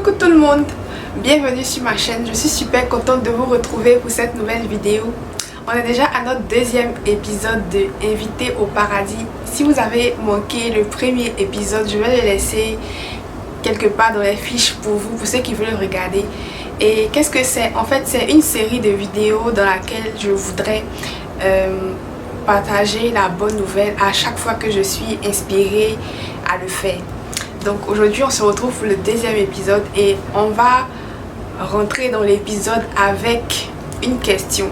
Coucou tout le monde, bienvenue sur ma chaîne. Je suis super contente de vous retrouver pour cette nouvelle vidéo. On est déjà à notre deuxième épisode de Invité au paradis. Si vous avez manqué le premier épisode, je vais le laisser quelque part dans les fiches pour vous, pour ceux qui veulent le regarder. Et qu'est-ce que c'est? En fait, c'est une série de vidéos dans laquelle je voudrais partager la bonne nouvelle à chaque fois que je suis inspirée à le faire. Donc aujourd'hui on se retrouve pour le deuxième épisode et on va rentrer dans l'épisode avec une question.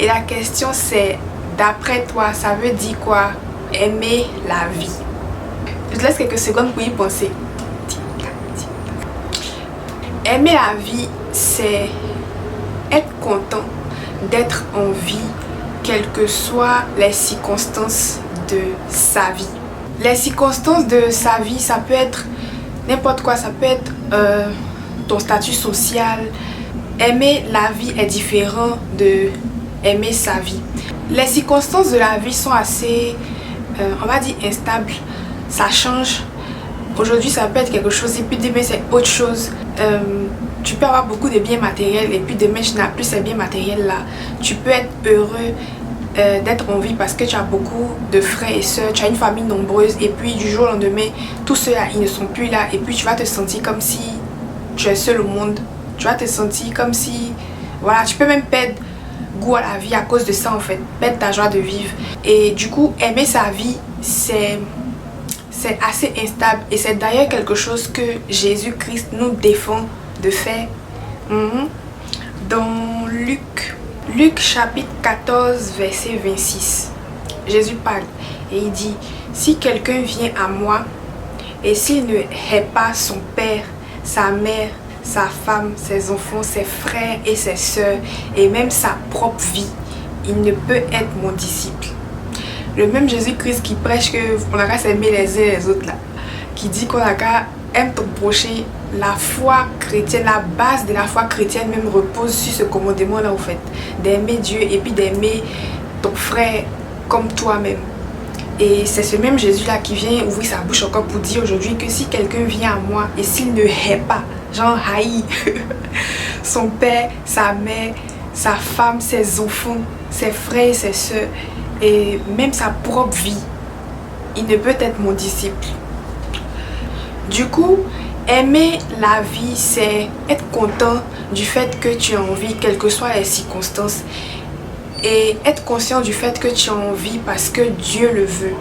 Et la question c'est, d'après toi, ça veut dire quoi aimer la vie? Je te laisse quelques secondes pour y penser. Aimer la vie, c'est être content d'être en vie, quelles que soient les circonstances de sa vie. Les circonstances de sa vie, ça peut être n'importe quoi, ça peut être ton statut social. Aimer la vie est différent de aimer sa vie. Les circonstances de la vie sont assez, on va dire, instables. Ça change. Aujourd'hui, ça peut être quelque chose et puis demain, c'est autre chose. Tu peux avoir beaucoup de biens matériels et puis demain, tu n'as plus ces biens matériels là. Tu peux être heureux d'être en vie parce que tu as beaucoup de frères et sœurs, tu as une famille nombreuse et puis du jour au lendemain, tous ceux-là, ils ne sont plus là et puis tu vas te sentir comme si tu es seul au monde. Tu vas te sentir comme si, voilà, tu peux même perdre goût à la vie à cause de ça en fait, perdre ta joie de vivre. Et du coup, aimer sa vie, c'est assez instable et c'est d'ailleurs quelque chose que Jésus-Christ nous défend de faire. Dans Luc chapitre 14 verset 26, Jésus parle et il dit: si quelqu'un vient à moi et s'il ne hait pas son père, sa mère, sa femme, ses enfants, ses frères et ses sœurs et même sa propre vie, il ne peut être mon disciple. Le même Jésus-Christ qui prêche que on a qu'à s'aimer les uns les autres là, qui dit qu'on a qu'à aimer ton prochain. La foi chrétienne, la base de la foi chrétienne même repose sur ce commandement là au fait, d'aimer Dieu et puis d'aimer ton frère comme toi-même. Et c'est ce même Jésus là qui vient ouvrir sa bouche encore pour dire aujourd'hui que si quelqu'un vient à moi et s'il ne hait pas, genre haït son père, sa mère, sa femme, ses enfants, ses frères et ses soeurs et même sa propre vie, il ne peut être mon disciple. Du coup, aimer la vie, c'est être content du fait que tu as envie, quelles que soient les circonstances. Et être conscient du fait que tu as envie parce que Dieu le veut,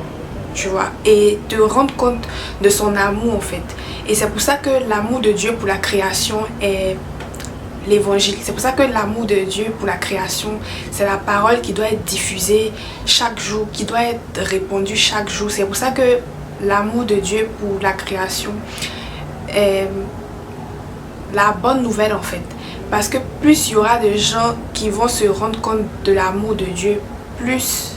tu vois. Et te rendre compte de son amour en fait. Et c'est pour ça que l'amour de Dieu pour la création est l'évangile. C'est pour ça que l'amour de Dieu pour la création, c'est la parole qui doit être diffusée chaque jour, qui doit être répandue chaque jour. C'est pour ça que l'amour de Dieu pour la création est la bonne nouvelle en fait. Parce que plus il y aura de gens qui vont se rendre compte de l'amour de Dieu, plus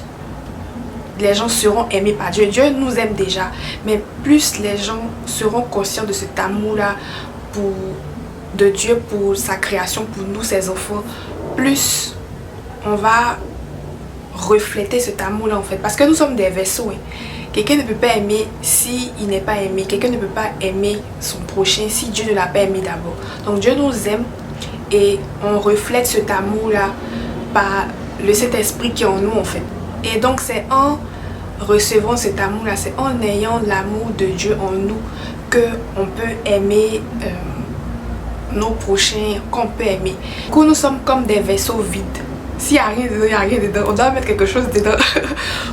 les gens seront aimés par Dieu. Dieu nous aime déjà, mais plus les gens seront conscients de cet amour-là de Dieu pour sa création, pour nous, ses enfants, plus on va refléter cet amour-là en fait. Parce que nous sommes des vaisseaux. Quelqu'un ne peut pas aimer s'il n'est pas aimé. Quelqu'un ne peut pas aimer son prochain si Dieu ne l'a pas aimé d'abord. Donc Dieu nous aime et on reflète cet amour-là par le Saint-Esprit qui est en nous en fait. Et donc c'est en recevant cet amour-là, c'est en ayant l'amour de Dieu en nous qu'on peut aimer nos prochains, qu'on peut aimer. Du coup, nous sommes comme des vaisseaux vides. S'il n'y a rien dedans, il n'y a rien dedans. On doit mettre quelque chose dedans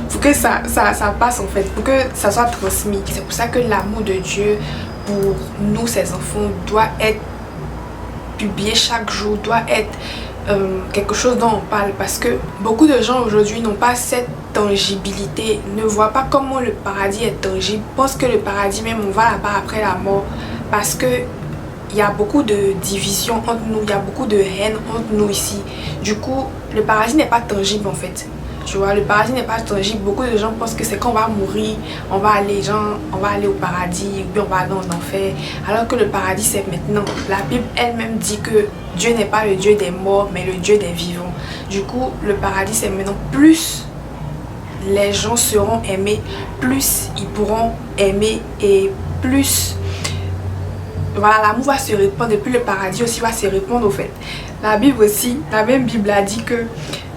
pour que ça passe en fait, pour que ça soit transmis. C'est pour ça que l'amour de Dieu pour nous, ses enfants, doit être publié chaque jour, doit être quelque chose dont on parle. Parce que beaucoup de gens aujourd'hui n'ont pas cette tangibilité, ne voient pas comment le paradis est tangible, pensent que le paradis même, on va là-bas après la mort. Parce que il y a beaucoup de division entre nous, il y a beaucoup de haine entre nous ici. Du coup, le paradis n'est pas tangible en fait. Tu vois, le paradis n'est pas tangible. Beaucoup de gens pensent que c'est quand on va mourir, on va aller au paradis ou bien on va aller en enfer. Alors que le paradis c'est maintenant. La Bible elle-même dit que Dieu n'est pas le Dieu des morts, mais le Dieu des vivants. Du coup, le paradis c'est maintenant. Plus les gens seront aimés, plus ils pourront aimer et plus voilà, l'amour va se répandre et puis le paradis aussi va se répandre au fait. La Bible aussi, la même Bible a dit que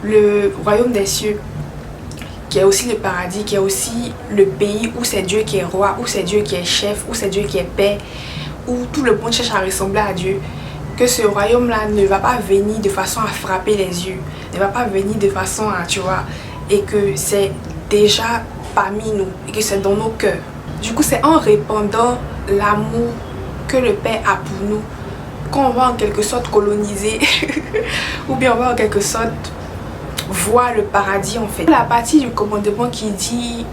le royaume des cieux, qui est aussi le paradis, qui est aussi le pays où c'est Dieu qui est roi, où c'est Dieu qui est chef, où c'est Dieu qui est père, où tout le monde cherche à ressembler à Dieu, que ce royaume-là ne va pas venir de façon à frapper les yeux, ne va pas venir de façon à, tu vois, et que c'est déjà parmi nous, et que c'est dans nos cœurs. Du coup, c'est en répandant l'amour que le Père a pour nous qu'on va en quelque sorte coloniser, ou bien on va en quelque sorte voir le paradis en fait. La partie du commandement qui dit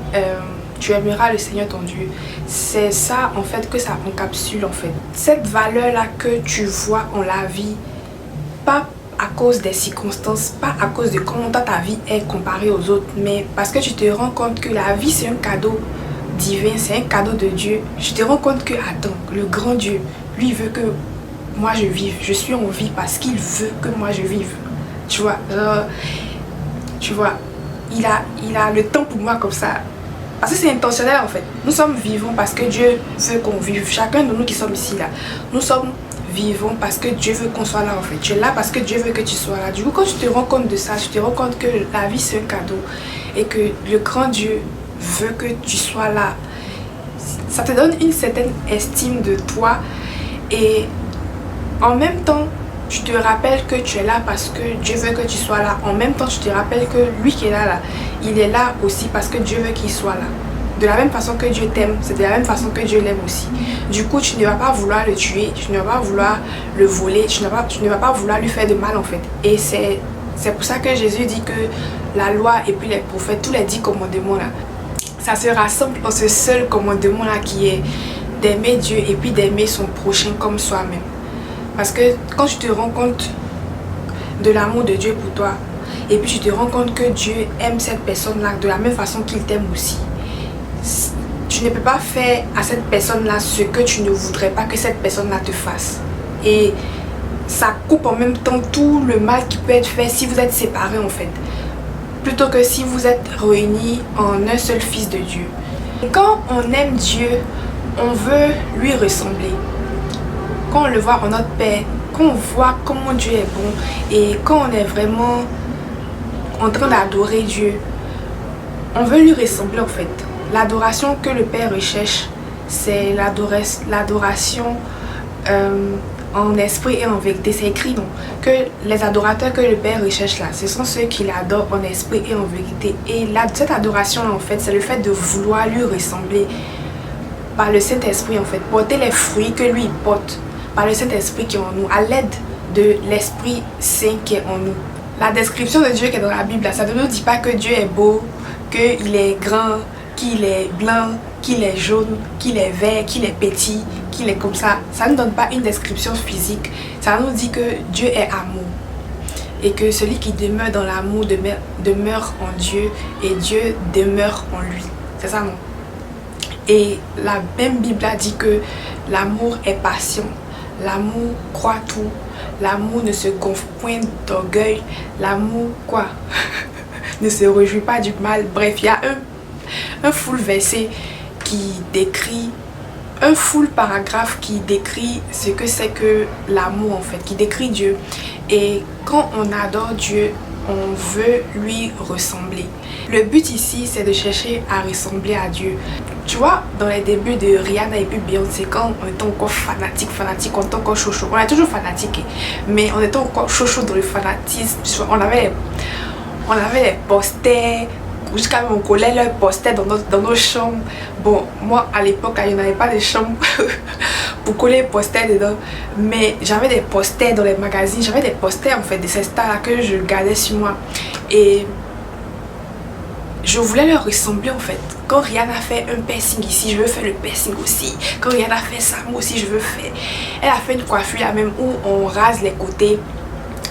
tu aimeras le Seigneur ton Dieu, c'est ça en fait que ça encapsule en fait. Cette valeur là que tu vois en la vie, pas à cause des circonstances, pas à cause de comment toi ta vie est comparée aux autres, mais parce que tu te rends compte que la vie c'est un cadeau divin, c'est un cadeau de Dieu. Je te rends compte que attends, le grand Dieu, lui veut que moi je vive, je suis en vie parce qu'il veut que moi je vive. Tu vois, il a le temps pour moi comme ça. Parce que c'est intentionnel en fait. Nous sommes vivants parce que Dieu veut qu'on vive. Chacun de nous qui sommes ici là, nous sommes vivants parce que Dieu veut qu'on soit là en fait. Tu es là parce que Dieu veut que tu sois là. Du coup, quand tu te rends compte de ça, tu te rends compte que la vie c'est un cadeau et que le grand Dieu veut que tu sois là. Ça te donne une certaine estime de toi et en même temps, tu te rappelles que tu es là parce que Dieu veut que tu sois là. En même temps, tu te rappelles que lui qui est là, il est là aussi parce que Dieu veut qu'il soit là. De la même façon que Dieu t'aime, c'est de la même façon que Dieu l'aime aussi. Du coup, tu ne vas pas vouloir le tuer, tu ne vas pas vouloir le voler, tu ne vas pas vouloir lui faire de mal en fait. Et c'est pour ça que Jésus dit que la loi et puis les prophètes, tous les 10 commandements là, ça se rassemble dans ce seul commandement là qui est d'aimer Dieu et puis d'aimer son prochain comme soi-même. Parce que quand tu te rends compte de l'amour de Dieu pour toi, et puis tu te rends compte que Dieu aime cette personne-là de la même façon qu'il t'aime aussi, tu ne peux pas faire à cette personne-là ce que tu ne voudrais pas que cette personne-là te fasse. Et ça coupe en même temps tout le mal qui peut être fait si vous êtes séparés en fait. Plutôt que si vous êtes réunis en un seul fils de Dieu. Et quand on aime Dieu, on veut lui ressembler. Quand on le voit en notre Père, quand on voit comment Dieu est bon et quand on est vraiment en train d'adorer Dieu, on veut lui ressembler en fait. L'adoration que le Père recherche, c'est l'adoration en esprit et en vérité. C'est écrit donc que les adorateurs que le Père recherche là, ce sont ceux qui l'adorent en esprit et en vérité. Et cette adoration là en fait, c'est le fait de vouloir lui ressembler par le Saint-Esprit en fait, porter les fruits que lui porte par le Saint-Esprit qui est en nous, à l'aide de l'Esprit Saint qui est en nous. La description de Dieu qui est dans la Bible, là, ça ne nous dit pas que Dieu est beau, qu'il est grand, qu'il est blanc, qu'il est jaune, qu'il est vert, qu'il est petit, qu'il est comme ça. Ça ne nous donne pas une description physique. Ça nous dit que Dieu est amour. Et que celui qui demeure dans l'amour demeure en Dieu et Dieu demeure en lui. C'est ça, non? Et la même Bible a dit que l'amour est patient. L'amour croit tout. L'amour ne se gonfle point d'orgueil. L'amour, quoi? Ne se réjouit pas du mal. Bref, il y a un full verset qui décrit, un full paragraphe qui décrit ce que c'est que l'amour en fait, qui décrit Dieu. Et quand on adore Dieu, on veut lui ressembler. Le but ici, c'est de chercher à ressembler à Dieu. Tu vois, dans les débuts de Rihanna et puis Beyoncé, quand on était encore fanatique, on était encore chaud. On est toujours fanatique, mais on était encore chaud dans le fanatisme. On avait les posters, jusqu'à même on collait leurs posters dans nos chambres. Bon, moi à l'époque, il n'y avait pas de chambre pour coller les posters dedans, mais j'avais des posters dans les magazines, j'avais des posters en fait de ces stars que je gardais sur moi. Et je voulais leur ressembler en fait. Quand Rihanna fait un piercing ici, je veux faire le piercing aussi. Quand Rihanna fait ça, moi aussi je veux faire. Elle a fait une coiffure là même où on rase les côtés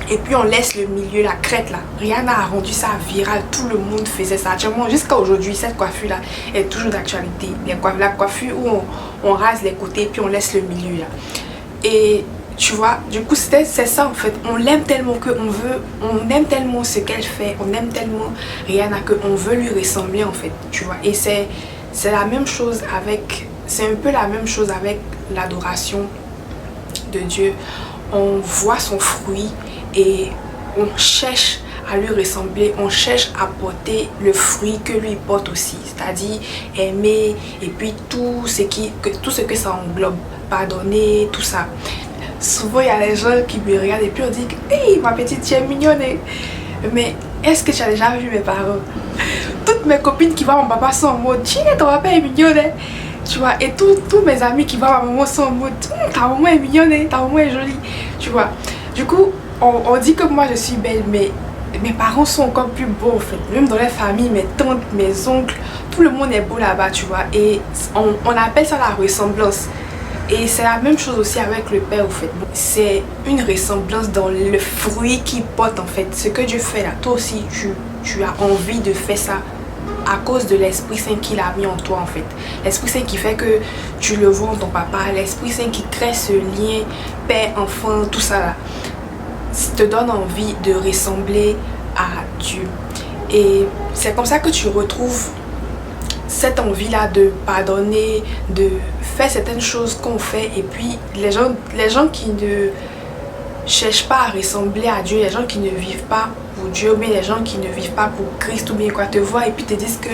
et puis on laisse le milieu, la crête là. Rihanna a rendu ça viral, tout le monde faisait ça. Actuellement, jusqu'à aujourd'hui, cette coiffure là est toujours d'actualité. La coiffure où on rase les côtés et puis on laisse le milieu là. Et tu vois, du coup c'est ça en fait. On l'aime tellement on aime tellement ce qu'elle fait, on aime tellement Rihanna qu'on veut lui ressembler en fait, tu vois. Et c'est la même chose avec, c'est un peu la même chose avec l'adoration de Dieu, on voit son fruit et on cherche à lui ressembler, on cherche à porter le fruit que lui porte aussi, c'est-à-dire aimer et puis tout ce que ça englobe, pardonner, tout ça. Souvent il y a les gens qui me regardent et puis on dit « Hey ma petite, tu es mignonne !» Mais est-ce que tu as déjà vu mes parents? Toutes mes copines qui voient mon papa sont en mode « Tiens, ton papa est mignonne !» Tu vois, et tous mes amis qui voient ma maman sont en mode « Ta maman est mignonne, ta maman est jolie !» Tu vois, du coup on dit que moi je suis belle, mais mes parents sont encore plus beaux en fait. Même dans les familles, mes tantes, mes oncles, tout le monde est beau là-bas, tu vois. Et on appelle ça la ressemblance. Et c'est la même chose aussi avec le Père en fait. C'est une ressemblance dans le fruit qu'il porte en fait. Ce que Dieu fait là, toi aussi tu as envie de faire ça à cause de l'Esprit Saint qu'il a mis en toi en fait. L'Esprit Saint qui fait que tu le vois en ton papa. L'Esprit Saint qui crée ce lien père-enfant, tout ça là. Te donne envie de ressembler à Dieu. Et c'est comme ça que tu retrouves cette envie-là de pardonner, de faire certaines choses qu'on fait. Et puis les gens qui ne cherchent pas à ressembler à Dieu, les gens qui ne vivent pas pour Dieu, ou bien les gens qui ne vivent pas pour Christ, ou bien quoi, te voient et puis te disent que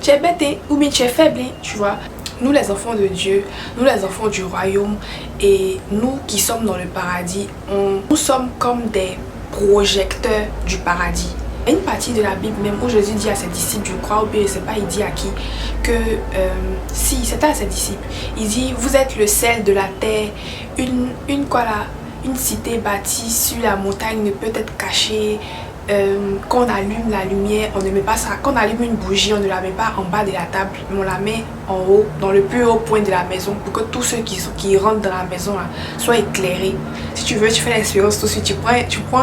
tu es bête ou bien tu es faible, tu vois. Nous les enfants de Dieu, nous les enfants du royaume et nous qui sommes dans le paradis, nous sommes comme des projecteurs du paradis. Il y a une partie de la Bible même où Jésus dit à ses disciples, je crois, ou bien je sais pas, il dit à qui, que si c'était à ses disciples, il dit vous êtes le sel de la terre, une cité bâtie sur la montagne ne peut être cachée. Quand on allume la lumière, on ne met pas ça. Quand on allume une bougie, on ne la met pas en bas de la table, mais on la met en haut, dans le plus haut point de la maison, pour que tous ceux qui rentrent dans la maison là, soient éclairés. Si tu veux, tu fais l'expérience tout de suite.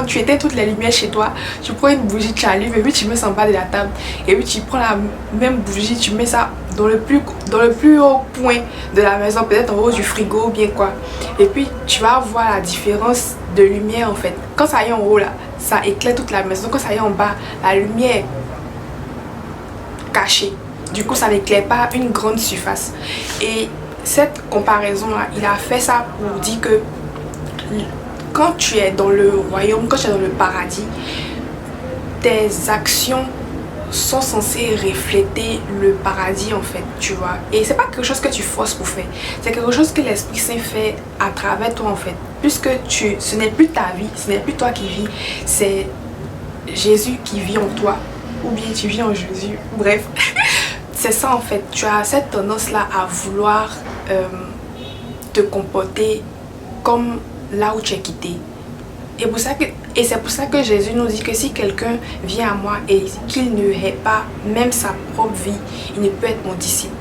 Tu éteins toutes les lumières chez toi, tu prends une bougie, tu allumes, et puis tu mets ça en bas de la table. Et puis tu prends la même bougie, tu mets ça dans le plus haut point de la maison, peut-être en haut du frigo ou bien quoi. Et puis tu vas voir la différence de lumière en fait. Quand ça y est en haut là, ça éclaire toute la maison. Quand ça y est en bas, la lumière est cachée. Du coup, ça n'éclaire pas une grande surface. Et cette comparaison-là, il a fait ça pour dire que quand tu es dans le royaume, quand tu es dans le paradis, tes actions sont censées refléter le paradis en fait, tu vois. Et c'est pas quelque chose que tu forces pour faire. C'est quelque chose que l'Esprit Saint fait à travers toi en fait. Puisque ce n'est plus ta vie, ce n'est plus toi qui vis, c'est Jésus qui vit en toi. Ou bien tu vis en Jésus, bref. C'est ça en fait, tu as cette tendance là à vouloir te comporter comme là où tu es quitté. Et c'est pour ça que Jésus nous dit que si quelqu'un vient à moi et qu'il ne hait pas même sa propre vie, il ne peut être mon disciple.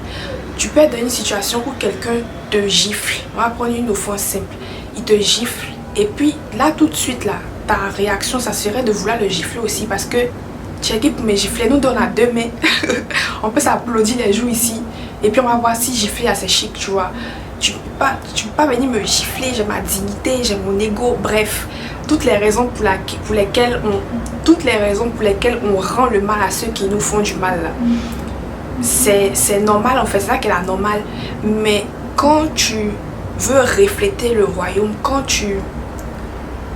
Tu peux être dans une situation où quelqu'un te gifle. On va prendre une offense simple. Il te gifle et puis là tout de suite là, ta réaction ça serait de vouloir le gifler aussi parce que tu es qui pour me gifler, nous donne à deux mains. On peut s'applaudir les joues ici et puis on va voir si gifler assez chic, tu vois. Tu peux pas venir me gifler, j'ai ma dignité, j'ai mon ego, bref. Toutes les raisons pour lesquelles on rend le mal à ceux qui nous font du mal là. C'est normal en fait, c'est ça qu'elle est normale. Mais quand tu veux refléter le royaume, quand tu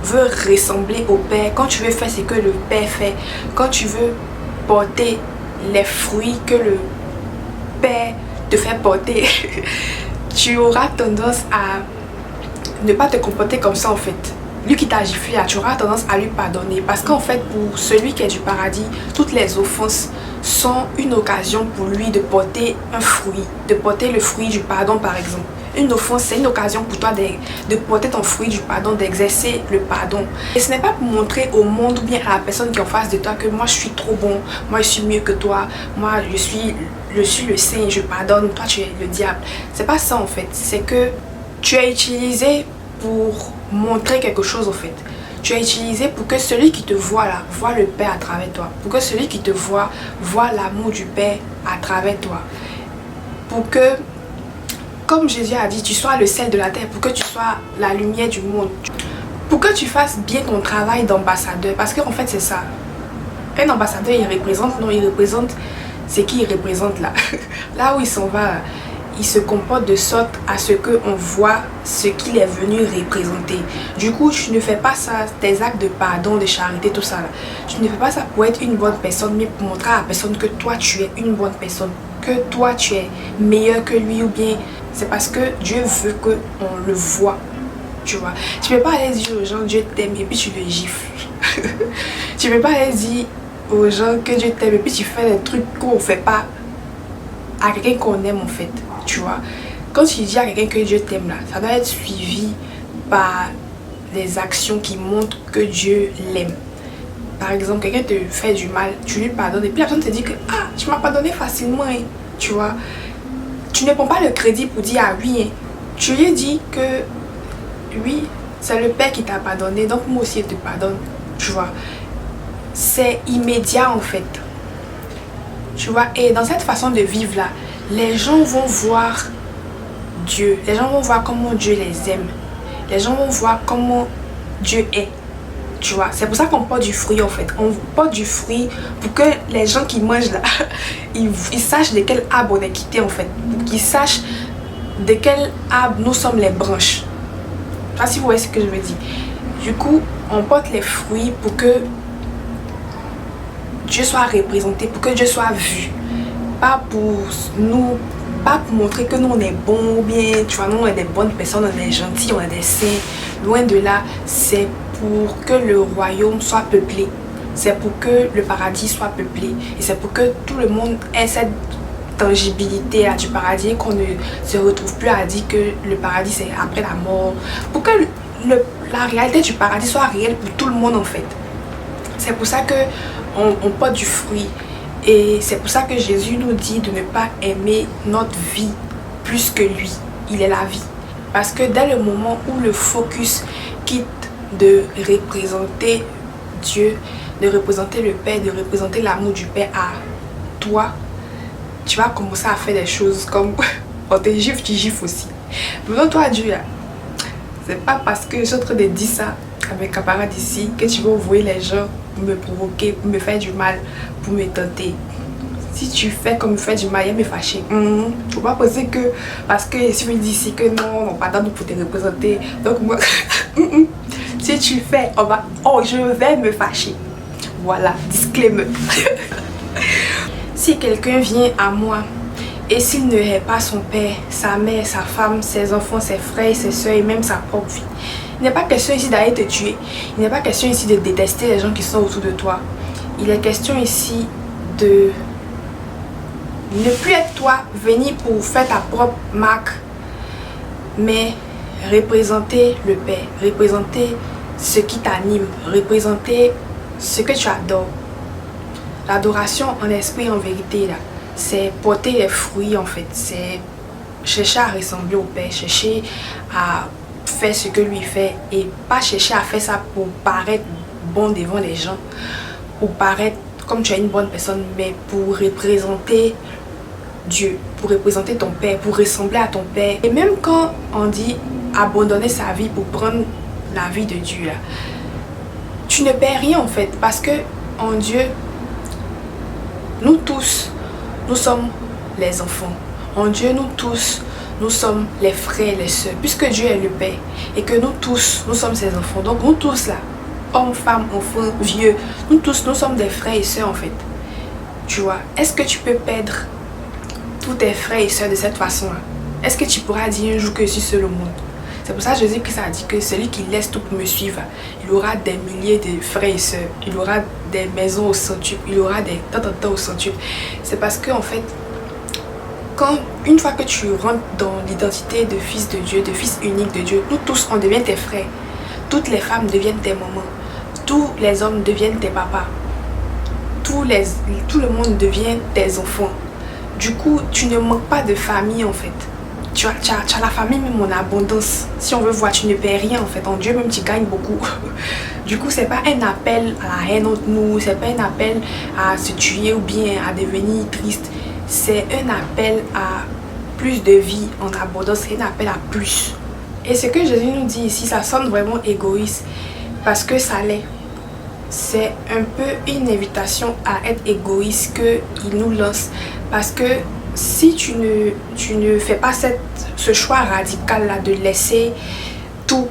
veux ressembler au Père, quand tu veux faire ce que le Père fait, quand tu veux porter les fruits que le Père te fait porter, tu auras tendance à ne pas te comporter comme ça en fait. Lui qui t'a giflé, tu auras tendance à lui pardonner. Parce qu'en fait, pour celui qui est du paradis, toutes les offenses sont une occasion pour lui de porter un fruit, de porter le fruit du pardon par exemple. Une offense, c'est une occasion pour toi de porter ton fruit du pardon, d'exercer le pardon. Et ce n'est pas pour montrer au monde ou bien à la personne qui est en face de toi que moi je suis trop bon, moi je suis mieux que toi, moi je suis le saint, je pardonne, toi tu es le diable. C'est pas ça en fait, c'est que tu es utilisé pour montrer quelque chose en fait. Tu es utilisé pour que celui qui te voit là, voit le Père à travers toi. Pour que celui qui te voit, voit l'amour du Père à travers toi. Pour que, comme Jésus a dit, tu sois le sel de la terre, pour que tu sois la lumière du monde. Pour que tu fasses bien ton travail d'ambassadeur. Parce qu'en fait c'est ça. Un ambassadeur il représente, non il représente, c'est qui il représente là. Là où il s'en va, il se comporte de sorte à ce qu'on voit ce qu'il est venu représenter. Du coup, tu ne fais pas ça, tes actes de pardon, de charité, tout ça là. Tu ne fais pas ça pour être une bonne personne, mais pour montrer à la personne que toi, tu es une bonne personne. Que toi, tu es meilleur que lui, ou bien c'est parce que Dieu veut qu'on le voit. Tu vois, tu peux pas aller dire aux gens Dieu t'aime et puis tu le gifles. Tu peux pas aller dire aux gens que Dieu t'aime et puis tu fais des trucs qu'on fait pas à quelqu'un qu'on aime en fait. Tu vois, quand tu dis à quelqu'un que Dieu t'aime là, ça doit être suivi par des actions qui montrent que Dieu l'aime. Par exemple, quelqu'un te fait du mal, tu lui pardonnes et puis la personne te dit que ah, tu m'as pardonné facilement, hein. Tu vois, tu ne prends pas le crédit pour dire ah oui, hein. Tu lui dis que oui, c'est le Père qui t'a pardonné, donc moi aussi je te pardonne. Tu vois, c'est immédiat en fait. Tu vois, et dans cette façon de vivre là, les gens vont voir Dieu, les gens vont voir comment Dieu les aime, les gens vont voir comment Dieu est. Tu vois, c'est pour ça qu'on porte du fruit en fait. On porte du fruit pour que les gens qui mangent là, ils sachent de quel arbre on est quitté en fait. Pour qu'ils sachent de quel arbre nous sommes les branches. Je sais pas si vous voyez ce que je veux dire. Du coup, on porte les fruits pour que Dieu soit représenté, pour que Dieu soit vu. Pas pour nous, pas pour montrer que nous on est bons ou bien, tu vois, nous on est des bonnes personnes, on est gentils, on est des saints. Loin de là, c'est pour que le royaume soit peuplé. C'est pour que le paradis soit peuplé. Et c'est pour que tout le monde ait cette tangibilité là, du paradis et qu'on ne se retrouve plus à dire que le paradis c'est après la mort. Pour que la réalité du paradis soit réelle pour tout le monde en fait. C'est pour ça que on porte du fruit. Et c'est pour ça que Jésus nous dit de ne pas aimer notre vie plus que lui. Il est la vie. Parce que dès le moment où le focus quitte de représenter Dieu, de représenter le Père, de représenter l'amour du Père à toi, tu vas commencer à faire des choses comme quand t'es gifle, tu gifles aussi. Venons toi Dieu là. C'est pas parce que je suis en train de dire ça à mes camarades ici que tu vas envoyer les gens pour me provoquer, pour me faire du mal, pour me tenter. Si tu fais comme me faire du mal, il me fâcher. Tu vas pas penser que parce que si je me dis ici que non, on pardonne pour te représenter. Donc moi, si tu fais, je vais me fâcher. Voilà, disclaimer. Si quelqu'un vient à moi et s'il ne hait pas son père, sa mère, sa femme, ses enfants, ses frères, ses soeurs et même sa propre vie, il n'est pas question ici d'aller te tuer. Il n'est pas question ici de détester les gens qui sont autour de toi. Il est question ici de ne plus être toi, venir pour faire ta propre marque, mais représenter le Père, représenter ce qui t'anime, représenter ce que tu adores. L'adoration en esprit, en vérité, là, c'est porter les fruits en fait. C'est chercher à ressembler au Père, chercher à faire ce que lui fait et pas chercher à faire ça pour paraître bon devant les gens, pour paraître comme tu es une bonne personne, mais pour représenter Dieu, pour représenter ton Père, pour ressembler à ton Père. Et même quand on dit abandonner sa vie pour prendre la vie de Dieu, là, tu ne perds rien en fait, parce que en Dieu, nous tous, nous sommes les enfants. En Dieu, nous tous, nous sommes les frères, les sœurs, puisque Dieu est le Père et que nous tous, nous sommes ses enfants. Donc nous tous là, hommes, femmes, enfants, vieux, nous tous, nous sommes des frères et sœurs en fait. Tu vois, est-ce que tu peux perdre tous tes frères et sœurs de cette façon-là? Est-ce que tu pourras dire un jour que je suis seul au monde? C'est pour ça que Jésus-Christ a dit que celui qui laisse tout pour me suivre, il aura des milliers de frères et sœurs, il aura des maisons au centuple, il aura des tant au centuple. C'est parce que en fait, une fois que tu rentres dans l'identité de fils de Dieu, de fils unique de Dieu, nous tous on devient tes frères. Toutes les femmes deviennent tes mamans. Tous les hommes deviennent tes papas. Tout le monde devient tes enfants. Du coup, tu ne manques pas de famille en fait. Tu as la famille même en abondance. Si on veut voir, tu ne perds rien en fait. En Dieu même, tu gagnes beaucoup. Du coup, c'est pas un appel à la haine entre nous. C'est pas un appel à se tuer ou bien à devenir triste. C'est un appel à plus de vie en abondance. C'est un appel à plus. Et ce que Jésus nous dit ici, ça sonne vraiment égoïste. Parce que ça l'est. C'est un peu une invitation à être égoïste qu'il nous lance. Parce que si tu ne fais pas ce choix radical-là de laisser tout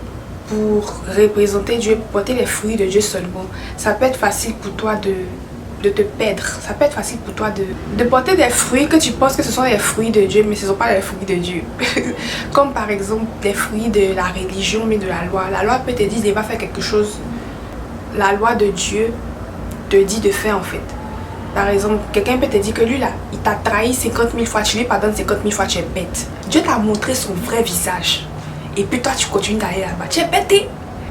pour représenter Dieu, pour porter les fruits de Dieu seulement, ça peut être facile pour toi de te perdre. Ça peut être facile pour toi de porter des fruits que tu penses que ce sont les fruits de Dieu, mais ce ne sont pas les fruits de Dieu. Comme par exemple les fruits de la religion, mais de la loi. La loi peut te dire de va faire quelque chose. La loi de Dieu te dit de faire en fait. Par exemple, quelqu'un peut te dire que lui là, il t'a trahi 50 000 fois, tu lui pardonnes 50 000 fois, tu es bête. Dieu t'a montré son vrai visage. Et puis toi, tu continues d'aller là-bas. Tu es bête.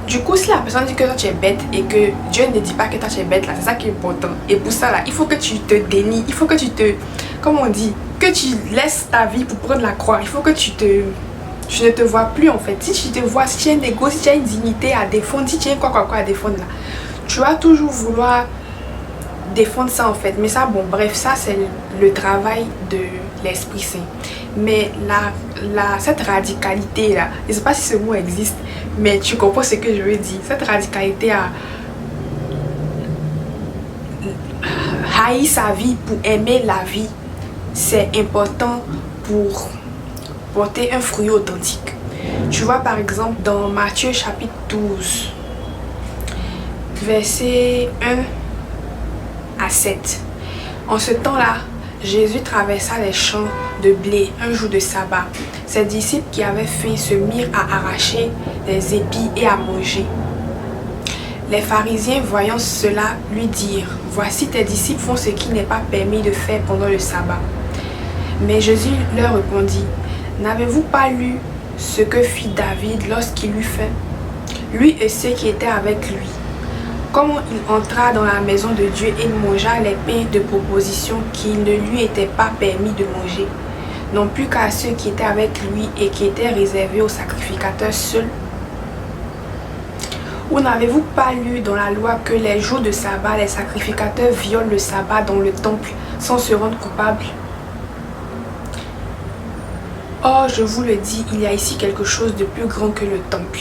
Du coup, si la personne dit que toi tu es bête et que Dieu ne dit pas que toi tu es bête là, c'est ça qui est important. Et pour ça là, il faut que tu te dénies, il faut que tu te, comme on dit, que tu laisses ta vie pour prendre la croix. Il faut que tu ne te vois plus en fait. Si tu te vois, si tu as un ego, si tu as une dignité à défendre, si tu as quoi à défendre là, tu vas toujours vouloir défendre ça en fait. Mais ça, bon bref, ça c'est le travail de l'Esprit Saint. Mais cette radicalité là, je ne sais pas si ce mot existe, mais tu comprends ce que je veux dire. Cette radicalité à haïr sa vie pour aimer la vie, c'est important pour porter un fruit authentique. Tu vois par exemple dans Matthieu chapitre 12, versets 1 à 7. En ce temps-là, Jésus traversa les champs de blé un jour de sabbat. Ses disciples qui avaient faim se mirent à arracher des épis et à manger. Les pharisiens, voyant cela, lui dirent « Voici tes disciples font ce qui n'est pas permis de faire pendant le sabbat. » Mais Jésus leur répondit « N'avez-vous pas lu ce que fit David lorsqu'il eut faim, lui et ceux qui étaient avec lui? Comment il entra dans la maison de Dieu et mangea les pains de proposition qu'il ne lui était pas permis de manger, non plus qu'à ceux qui étaient avec lui et qui étaient réservés aux sacrificateurs seuls? Ou n'avez-vous pas lu dans la loi que les jours de sabbat, les sacrificateurs violent le sabbat dans le temple sans se rendre coupables? Or, je vous le dis, il y a ici quelque chose de plus grand que le temple.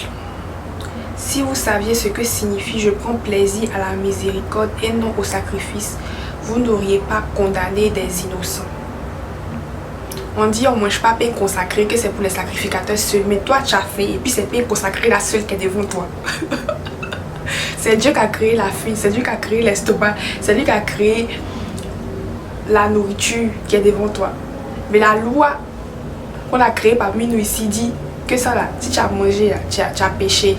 Si vous saviez ce que signifie « je prends plaisir à la miséricorde et non au sacrifice », vous n'auriez pas condamné des innocents. On dit on ne mange pas pain consacré, que c'est pour les sacrificateurs seuls, mais toi tu as fait et puis c'est pain consacré la seule qui est devant toi. C'est Dieu qui a créé la faim, c'est Dieu qui a créé l'estomac, c'est lui qui a créé la nourriture qui est devant toi. Mais la loi qu'on a créée parmi nous ici dit que ça là, si tu as mangé, là, tu as péché.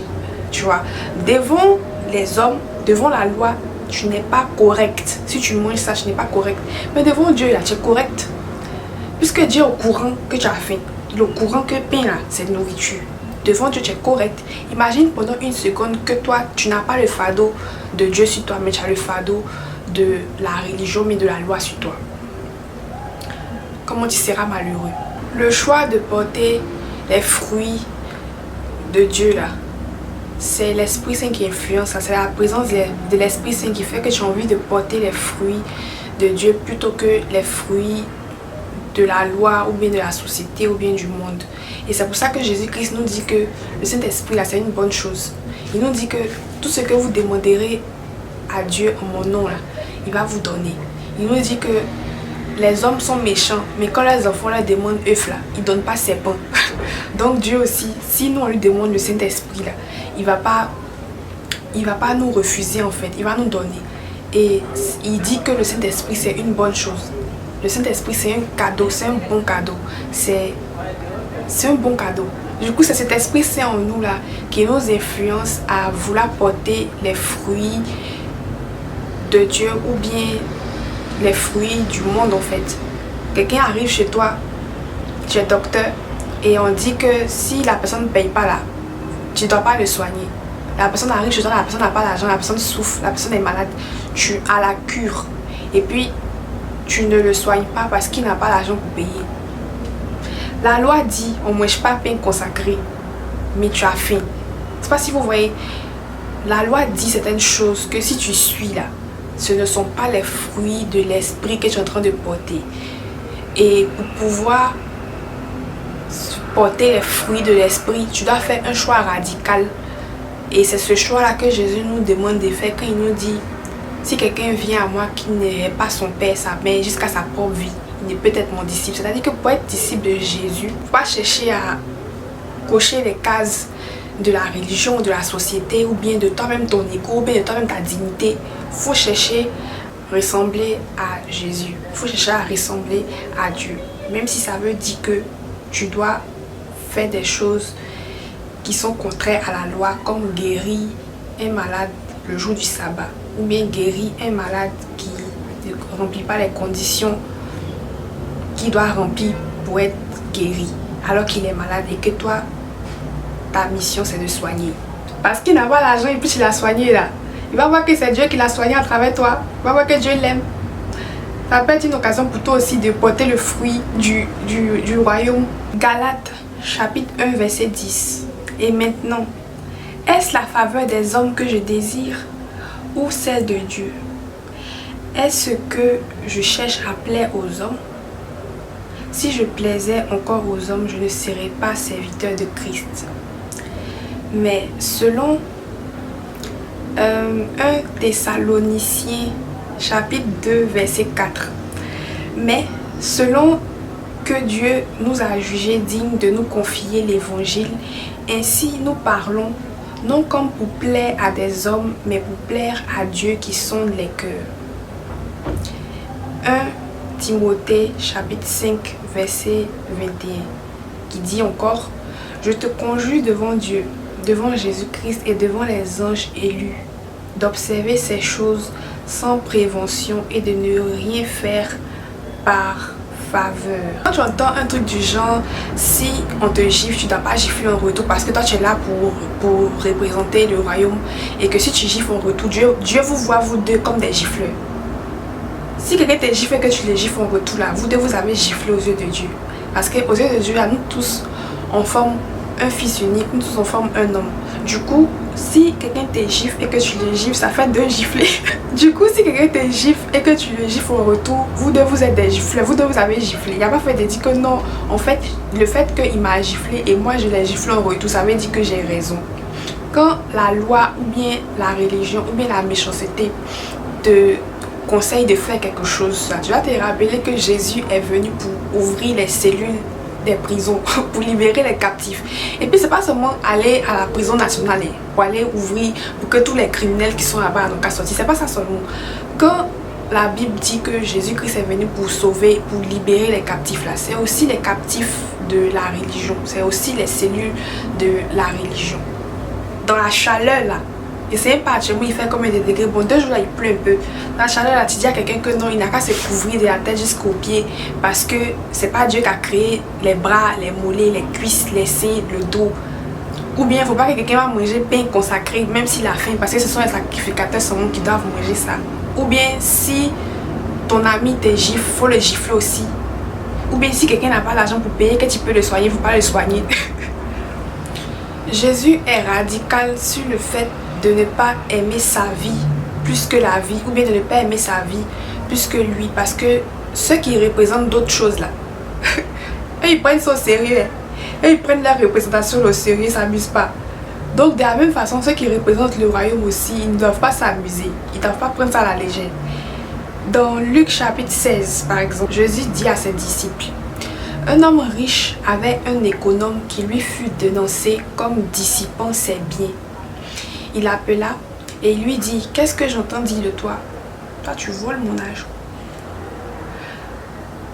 Tu vois, devant les hommes, devant la loi, tu n'es pas correct. Si tu manges ça, tu n'es pas correct. Mais devant Dieu, là, tu es correct. Puisque Dieu est au courant que tu as faim. Il est au courant que pain, là, c'est nourriture. Devant Dieu, tu es correct. Imagine pendant une seconde que toi, tu n'as pas le fardeau de Dieu sur toi, mais tu as le fardeau de la religion, mais de la loi sur toi. Comment tu seras malheureux? Le choix de porter les fruits de Dieu, là, c'est l'Esprit Saint qui influence, c'est la présence de l'Esprit Saint qui fait que tu as envie de porter les fruits de Dieu plutôt que les fruits de la loi ou bien de la société ou bien du monde. Et c'est pour ça que Jésus-Christ nous dit que le Saint-Esprit là c'est une bonne chose. Il nous dit que tout ce que vous demanderez à Dieu en mon nom là, il va vous donner. Il nous dit que les hommes sont méchants, mais quand les enfants leur demandent œufs là, ils ne donnent pas serpent. Donc Dieu aussi, si nous on lui demande le Saint-Esprit là, il va pas nous refuser en fait, il va nous donner. Et il dit que le Saint-Esprit c'est une bonne chose. Le Saint-Esprit c'est un cadeau, c'est un bon cadeau. C'est un bon cadeau. Du coup c'est cet Esprit Saint en nous là qui nous influence à vouloir porter les fruits de Dieu ou bien les fruits du monde en fait. Quelqu'un arrive chez toi, tu es docteur et on dit que si la personne ne paye pas là, tu ne dois pas le soigner. La personne arrive chez toi, la personne n'a pas d'argent, la personne souffre, la personne est malade. Tu as la cure et puis tu ne le soignes pas parce qu'il n'a pas l'argent pour payer. La loi dit on ne mange pas pain consacré, mais tu as faim. Je ne sais pas si vous voyez. La loi dit certaines choses que si tu suis là, ce ne sont pas les fruits de l'esprit que tu es en train de porter. Et pour pouvoir porter les fruits de l'esprit, tu dois faire un choix radical. Et c'est ce choix-là que Jésus nous demande de faire quand il nous dit si quelqu'un vient à moi qui n'est pas son père, sa mère, jusqu'à sa propre vie, ne peut être mon disciple. C'est-à-dire que pour être disciple de Jésus, il ne faut pas chercher à cocher les cases de la religion, de la société, ou bien de toi-même ton ego, ou bien de toi-même ta dignité. Il faut chercher à ressembler à Jésus. Il faut chercher à ressembler à Dieu. Même si ça veut dire que tu dois faire des choses qui sont contraires à la loi, comme guérir un malade le jour du sabbat, ou bien guérir un malade qui ne remplit pas les conditions qu'il doit remplir pour être guéri, alors qu'il est malade et que toi, ta mission c'est de soigner. Parce qu'il n'a pas l'argent et puis tu l'as soigné là. Il va voir que c'est Dieu qui l'a soigné à travers toi. Il va voir que Dieu l'aime. Ça peut être une occasion pour toi aussi de porter le fruit du royaume. Galates chapitre 1 verset 10. Et maintenant, est-ce la faveur des hommes que je désire ou celle de Dieu? Est-ce que je cherche à plaire aux hommes? Si je plaisais encore aux hommes, je ne serais pas serviteur de Christ. Mais selon 1 Thessaloniciens chapitre 2 verset 4. Mais selon que Dieu nous a jugés dignes de nous confier l'évangile, ainsi nous parlons, non comme pour plaire à des hommes, mais pour plaire à Dieu qui sonde les cœurs. 1 Timothée chapitre 5 verset 21 qui dit encore: je te conjure devant Dieu, devant Jésus-Christ et devant les anges élus, d'observer ces choses sans prévention et de ne rien faire par faveur. Quand tu entends un truc du genre, si on te gifle, tu ne dois pas gifler en retour parce que toi tu es là pour représenter le royaume, et que si tu gifles en retour, Dieu vous voit vous deux comme des gifleurs. Si quelqu'un te gifle et que tu les gifles en retour là, vous deux vous avez giflé aux yeux de Dieu. Parce qu'aux yeux de Dieu, nous tous on forme un fils unique, nous tous on forme un homme. Du coup, si quelqu'un te gifle et que tu le gifles, ça fait deux giflés. Du coup, si quelqu'un te gifle et que tu le gifles en retour, vous deux vous êtes des gifleurs, vous deux vous avez giflé. Il n'y a pas fait de dire que non, en fait, le fait qu'il m'a giflé et moi je l'ai giflé en retour, ça veut dire que j'ai raison. Quand la loi ou bien la religion ou bien la méchanceté te conseille de faire quelque chose, tu vas te rappeler que Jésus est venu pour ouvrir les cellules des prisons, pour libérer les captifs. Et puis c'est pas seulement aller à la prison nationale pour aller ouvrir pour que tous les criminels qui sont là-bas n'ont qu'à sortir. C'est pas ça seulement. Quand la Bible dit que Jésus-Christ est venu pour sauver, pour libérer les captifs là, c'est aussi les captifs de la religion, c'est aussi les cellules de la religion. Dans la chaleur là, et c'est pas chez moi il fait comme des degrés, bon 2 jours là il pleut un peu. Dans la chaleur là tu dis à quelqu'un que non, il n'a qu'à se couvrir de la tête jusqu'aux pieds, parce que c'est pas Dieu qui a créé les bras, les mollets, les cuisses, les seins, le dos. Ou bien il faut pas que quelqu'un va manger pain consacré même s'il a faim, parce que ce sont les sacrificateurs seulement qui doivent manger ça. Ou bien si ton ami te gifle, faut le gifler aussi. Ou bien si quelqu'un n'a pas l'argent pour payer, que tu peux le soigner, faut pas le soigner. Jésus est radical sur le fait de ne pas aimer sa vie plus que la vie, ou bien de ne pas aimer sa vie plus que lui, parce que ceux qui représentent d'autres choses là, eux ils prennent ça au sérieux, eux ils prennent leur représentation au sérieux, ils s'amusent pas. Donc de la même façon, ceux qui représentent le royaume aussi, ils ne doivent pas s'amuser, ils ne doivent pas prendre ça à la légère. Dans Luc chapitre 16 par exemple, Jésus dit à ses disciples: un homme riche avait un économe qui lui fut dénoncé comme dissipant ses biens. Il l'appela et il lui dit: qu'est-ce que j'entends dire de toi? Toi tu voles mon argent.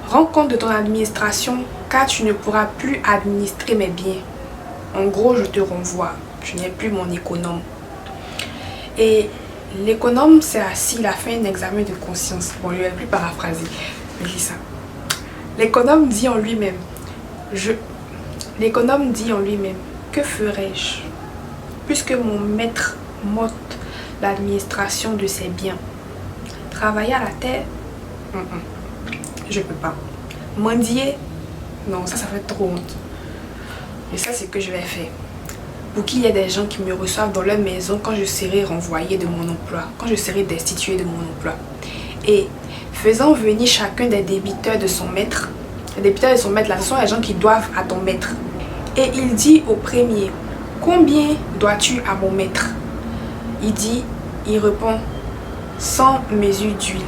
Rends compte de ton administration, car tu ne pourras plus administrer mes biens. En gros, je te renvoie, tu n'es plus mon économe. Et l'économe s'est assis, il a fait un examen de conscience. Bon, je ne vais plus paraphraser, mais lis ça. L'économe dit en lui-même: l'économe dit en lui-même, que ferais-je puisque mon maître m'ôte l'administration de ses biens? Travailler à la terre? Je peux pas. Mendier? Non, ça fait trop honte. Et ça, c'est ce que je vais faire. Pour qu'il y ait des gens qui me reçoivent dans leur maison quand je serai renvoyée de mon emploi, quand je serai destituée de mon emploi. Et faisant venir chacun des débiteurs de son maître. Les débiteurs de son maître, là, ce sont les gens qui doivent à ton maître. Et il dit au premier: combien dois-tu à mon maître? Il répond: 100 mesures d'huile.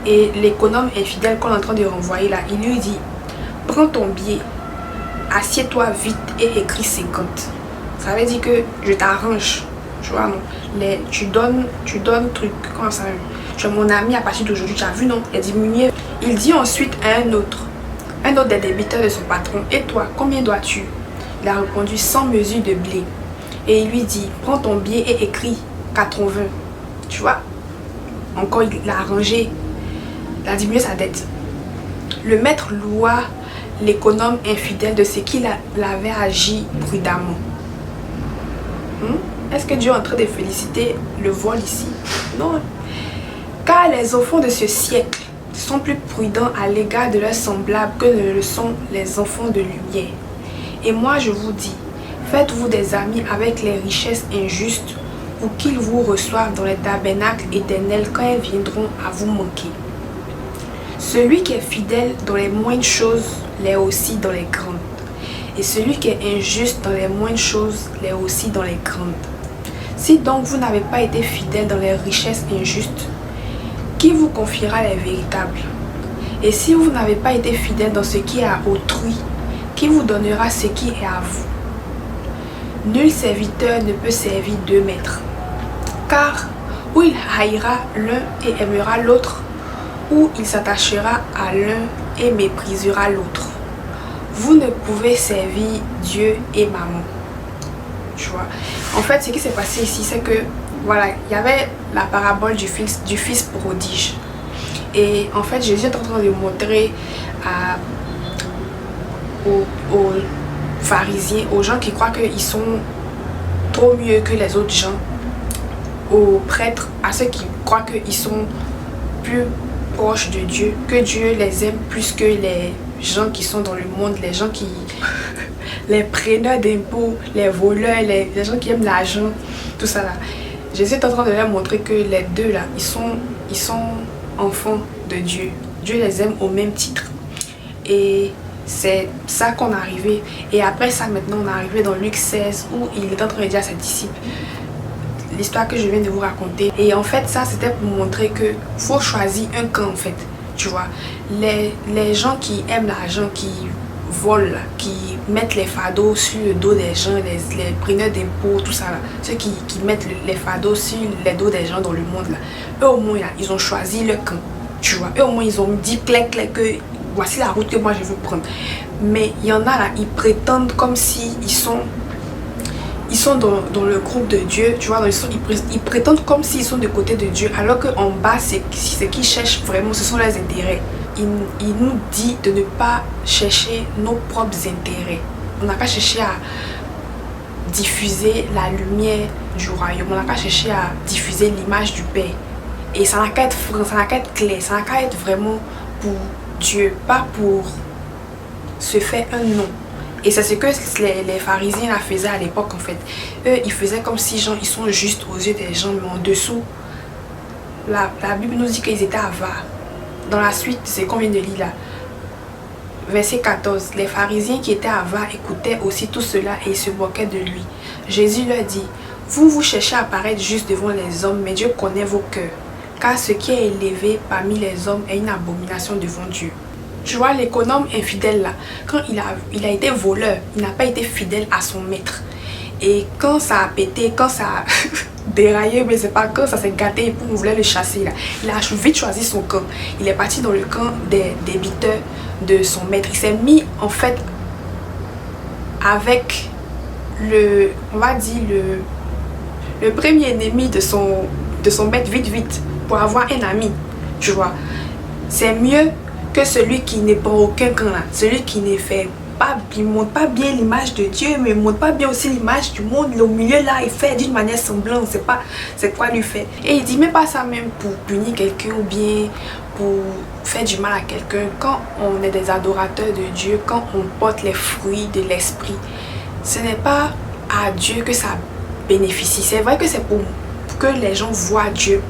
Et l'économe infidèle qu'on est en train de renvoyer là, il lui dit, prends ton billet, assieds-toi vite et écris 50. Ça veut dire que je t'arrange. Tu vois, non? Tu donnes truc, comment ça? Tu es mon ami à partir d'aujourd'hui, tu as vu, non? Il a diminué. Il dit ensuite à un autre des débiteurs de son patron, et toi, combien dois-tu? Il a répondu 100 mesures de blé. Et il lui dit, prends ton billet et écris 80. Tu vois? Encore, il a arrangé, il a diminué sa dette. Le maître loua l'économe infidèle de ce qu'il avait agi prudemment. Est-ce que Dieu est en train de féliciter le vol ici? Non. Car les enfants de ce siècle sont plus prudents à l'égard de leurs semblables que ne le sont les enfants de lumière. Et moi je vous dis, faites-vous des amis avec les richesses injustes ou qu'ils vous reçoivent dans les tabernacles éternels quand ils viendront à vous manquer. Celui qui est fidèle dans les moindres choses l'est aussi dans les grandes. Et celui qui est injuste dans les moindres choses l'est aussi dans les grandes. Si donc vous n'avez pas été fidèle dans les richesses injustes, qui vous confiera les véritables? Et si vous n'avez pas été fidèle dans ce qui est à autrui, qui vous donnera ce qui est à vous? Nul serviteur ne peut servir deux maîtres. Car ou il haïra l'un et aimera l'autre, ou il s'attachera à l'un et méprisera l'autre. Vous ne pouvez servir Dieu et maman. Tu vois. En fait, ce qui s'est passé ici, c'est que voilà, il y avait la parabole du fils prodige. Et en fait, Jésus est en train de montrer aux pharisiens, aux gens qui croient qu'ils sont trop mieux que les autres gens, aux prêtres, à ceux qui croient qu'ils sont plus proches de Dieu, que Dieu les aime plus que les gens qui sont dans le monde, les gens qui... les preneurs d'impôts, les voleurs, les gens qui aiment l'argent, tout ça là. Jésus est en train de leur montrer que les deux là, ils sont enfants de Dieu. Dieu les aime au même titre. Et c'est ça qu'on est arrivé. Et après ça, maintenant, on est arrivé dans Luc 16 où il est en train de dire à ses disciples l'histoire que je viens de vous raconter. Et en fait, ça, c'était pour montrer que faut choisir un camp, en fait. Tu vois, les gens qui aiment l'argent, qui volent, qui mettent les fardeaux sur le dos des gens, les preneurs d'impôts, tout ça là, ceux qui mettent les fardeaux sur les dos des gens dans le monde là, eux au moins là, ils ont choisi le camp, tu vois, eux au moins ils ont dit clair que voici la route que moi je veux prendre. Mais il y en a là, ils prétendent comme si ils sont dans le groupe de Dieu, tu vois, ils prétendent comme s'ils sont du côté de Dieu, alors qu'en bas, ce qu'ils cherchent vraiment, ce sont leurs intérêts. Il nous dit de ne pas chercher nos propres intérêts. On n'a qu'à chercher à diffuser la lumière du royaume, on n'a qu'à chercher à diffuser l'image du Père. Et ça n'a qu'à être franc, ça n'a qu'à être clair, ça n'a qu'à être vraiment pour Dieu, pas pour se faire un nom. Et c'est ce que les pharisiens la faisaient à l'époque en fait. Eux, ils faisaient comme si genre, ils sont justes aux yeux des gens, mais en dessous, la Bible nous dit qu'ils étaient avares. Dans la suite, c'est qu'on vient de lire là. Verset 14. Les pharisiens qui étaient avares écoutaient aussi tout cela et ils se moquaient de lui. Jésus leur dit, vous cherchez à paraître juste devant les hommes, mais Dieu connaît vos cœurs. Car ce qui est élevé parmi les hommes est une abomination devant Dieu. Tu vois, l'économe infidèle là, quand il a été voleur, il n'a pas été fidèle à son maître. Et quand ça a pété, quand ça a déraillé, mais c'est pas quand ça s'est gâté et on voulait le chasser là, il a vite choisi son camp. Il est parti dans le camp des débiteurs de son maître. Il s'est mis en fait avec on va dire le premier ennemi de son maître vite pour avoir un ami, tu vois. C'est mieux que celui qui n'est pas aucun camp là, celui qui ne fait pas, il montre pas bien l'image de Dieu, mais il montre pas bien aussi l'image du monde. Au milieu là, il fait d'une manière semblante, c'est pas c'est quoi lui fait. Et il dit même pas ça même pour punir quelqu'un ou bien pour faire du mal à quelqu'un. Quand on est des adorateurs de Dieu, quand on porte les fruits de l'esprit, ce n'est pas à Dieu que ça bénéficie. C'est vrai que c'est pour que les gens voient Dieu.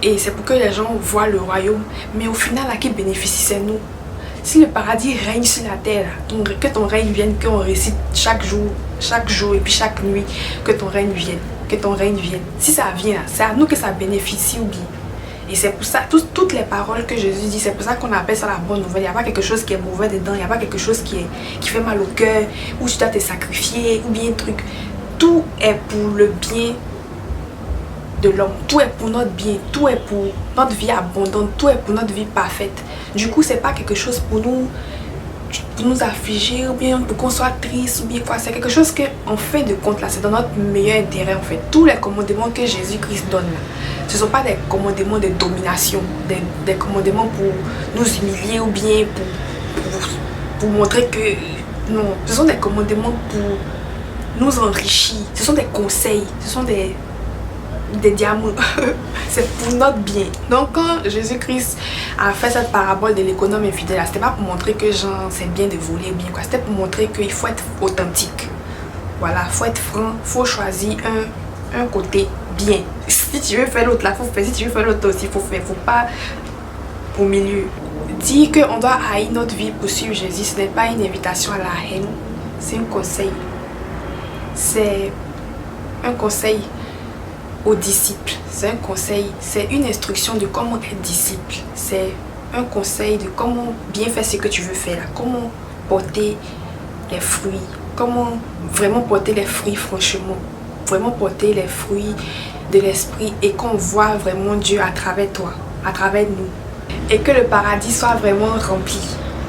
Et c'est pour que les gens voient le royaume. Mais au final, à qui bénéficie, c'est nous. Si le paradis règne sur la terre, que ton règne vienne, qu'on récite chaque jour et puis chaque nuit, que ton règne vienne, que ton règne vienne. Si ça vient, c'est à nous que ça bénéficie ou bien. Et c'est pour ça, toutes les paroles que Jésus dit, c'est pour ça qu'on appelle ça la bonne nouvelle. Il n'y a pas quelque chose qui est mauvais dedans, il n'y a pas quelque chose qui fait mal au cœur, ou tu dois te sacrifier, ou bien un truc. Tout est pour le bien de l'homme, tout est pour notre bien, tout est pour notre vie abondante, tout est pour notre vie parfaite. Du coup, c'est pas quelque chose pour nous affliger, ou bien pour qu'on soit triste, ou bien quoi. C'est quelque chose que, en fin de compte, là, c'est dans notre meilleur intérêt, en fait. Tous les commandements que Jésus-Christ donne, là, ce ne sont pas des commandements de domination, des commandements pour nous humilier, ou bien pour montrer que... Non, ce sont des commandements pour nous enrichir. Ce sont des conseils, ce sont des diamants. C'est pour notre bien. Donc quand Jésus-Christ a fait cette parabole de l'économe infidèle, c'était pas pour montrer que genre c'est bien de voler bien quoi, c'était pour montrer qu'il faut être authentique. Voilà, faut être franc, faut choisir un côté bien. Si tu veux faire l'autre là, faut faire. Si tu veux faire l'autre aussi, faut faire. Faut pas au milieu. Dire qu'on doit haïr notre vie pour suivre Jésus, ce n'est pas une invitation à la haine, c'est un conseil. C'est un conseil aux disciples. C'est un conseil, c'est une instruction de comment être disciple. C'est un conseil de comment bien faire ce que tu veux faire, comment porter les fruits, comment vraiment porter les fruits franchement, vraiment porter les fruits de l'esprit et qu'on voit vraiment Dieu à travers toi, à travers nous. Et que le paradis soit vraiment rempli.